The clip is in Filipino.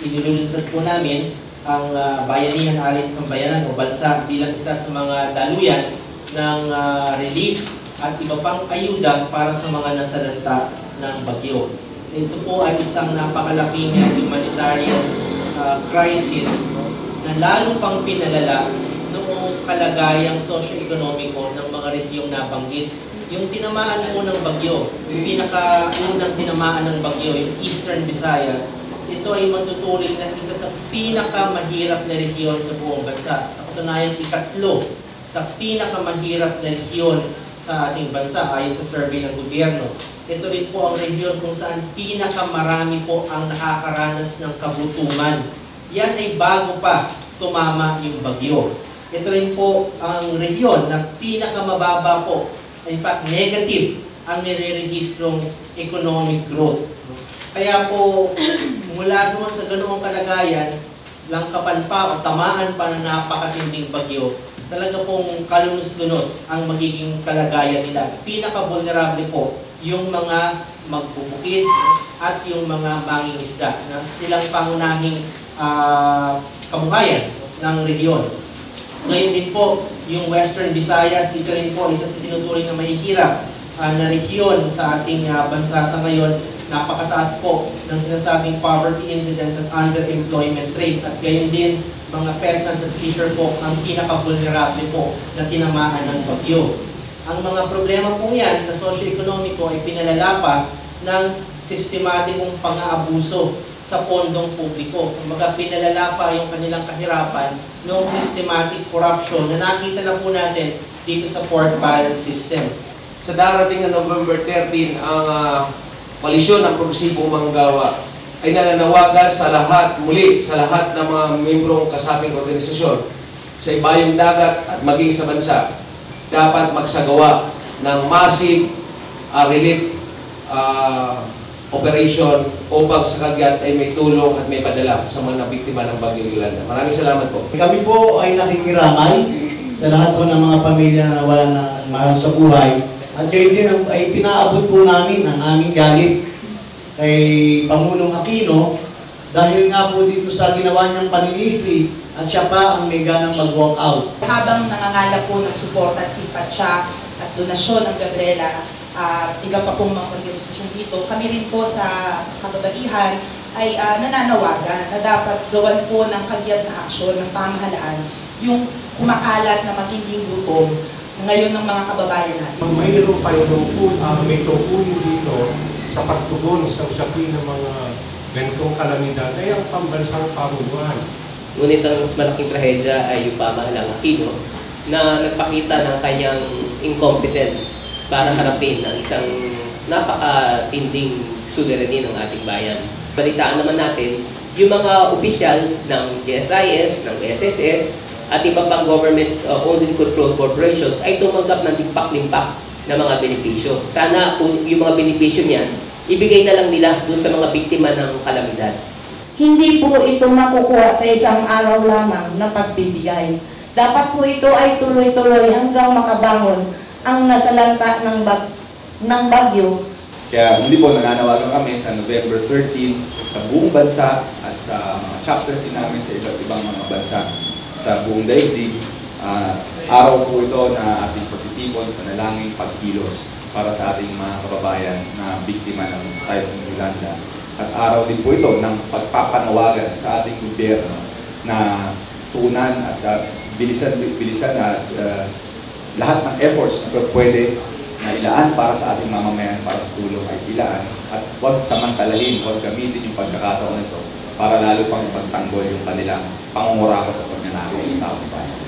inilulunsad po namin ang Bayanihan Alin Sambayanan o Bansa bilang isa sa mga daluyan ng relief at iba pang ayuda para sa mga nasalanta ng bagyo. Ito po ay isang napakalaking humanitarian crisis na lalo pang pinalala noong kalagayang socio-ekonomiko ng mga rehiyong nabanggit. Yung tinamaan po ng bagyo, yung pinakaunang tinamaan ng bagyo, yung Eastern Visayas, ito ay matuturing na isa sa pinakamahirap na rehiyon sa buong bansa. Sa katunayan, ikatlo sa pinakamahirap na rehiyon sa ating bansa ayon sa survey ng gobyerno. Ito rin po ang rehiyon kung saan pinakamarami po ang nakakaranas ng kagutuman. Yan ay bago pa tumama yung bagyo. Ito rin po ang rehiyon na pinakamababa po, in fact negative, ang nire-registrong economic growth. Kaya po, mula doon sa ganoong kalagayan, langkapan pa o tamaan pa ng napakatinding bagyo, talaga pong kalunos-lunos ang magiging kalagayan nila. Pinaka-vulnerable po yung mga magbubukid at yung mga mangingisda na silang pangunahing kabuhayan ng rehiyon. Ngayon din po, yung Western Visayas, ito rin po isa sa tinuturing na mahihirap na rehiyon sa ating bansa sa ngayon. Napakataas po ng sinasabing poverty incidence at underemployment rate. At gayon din, mga peasants at fisher folk ang pinaka-vulnerable po na tinamaan ng bagyo. Ang mga problema po yan na socio-economico ay pinalala pa ng sistematikong pang-aabuso sa pondong publiko. Kumbaga pinalala pa yung kanilang kahirapan ng systematic corruption na nakita na po natin dito sa pork barrel system. Sa darating na November 13, ang koalisyon ng Progresibong Manggagawa ay nananawagan sa lahat, muli sa lahat ng mga membrong kasabing organisasyon sa ibayong dagat at maging sa bansa, dapat magsagawa ng massive relief operation upang sa kagyat ay may tulong at may padala sa mga nabiktima ng Bagyong Yolanda. Maraming salamat po. Kami po ay nakikiramay sa lahat po ng mga pamilya na wala na mahal sa buhay. At kayo din ay pinaabot po namin ang aming galit kay Pangulong Aquino dahil nga po dito sa ginawa niyang paninisi at siya pa ang may ganang mag-walk out. Habang nangangalap po ng suporta at sipat siya at donasyon ng Gabriela at iba pa pong mga organisasyon dito, kami rin po sa kababaihan ay nananawagan na dapat gawan po ng kagyat na aksyon ng pamahalaan yung kumakalat na matinding gutom ngayon ng mga kababayan natin. Mayroon pa may tungkulin dito sa pagtugon sa usapin ng mga ganitong kalamidad ay ang pambansang pamunuan. Ngunit ang mas malaking trahedya ay yung pamahalang Aquino na nagpakita ng kanyang incompetence para harapin ang isang napakatinding soberanya ng ating bayan. Balitaan naman natin yung mga opisyal ng GSIS, ng SSS, at iba pang government-owned and controlled corporations ay tumanggap ng limpak-limpak na mga benepisyo. Sana kung yung mga benepisyo niyan, ibigay na lang nila doon sa mga biktima ng kalamidad. Hindi po ito makukuha sa isang araw lamang na pagbibigay. Dapat po ito ay tuloy-tuloy hanggang makabangon ang nasalanta ng bagyo. Kaya muli po nananawagan kami sa November 13 sa buong bansa at sa mga chapters namin sa iba't ibang mga bansa sa buong daigdig. Araw po ito na ating pagtitipon, panalangin, pagkilos para sa ating mga kababayan na biktima ng Typhoon Yolanda. At araw din po ito ng pagpapanawagan sa ating gobyerno na tunan at bilisan na lahat ng efforts na pwede na ilaan para sa ating mamamayan, para sa tulong ay ilaan at huwag samantalahin, huwag gamitin yung pagkakataon nito para lalo pang ipagtanggol yung kanilang pangungurakot at pagnanakaw sa taong bayan.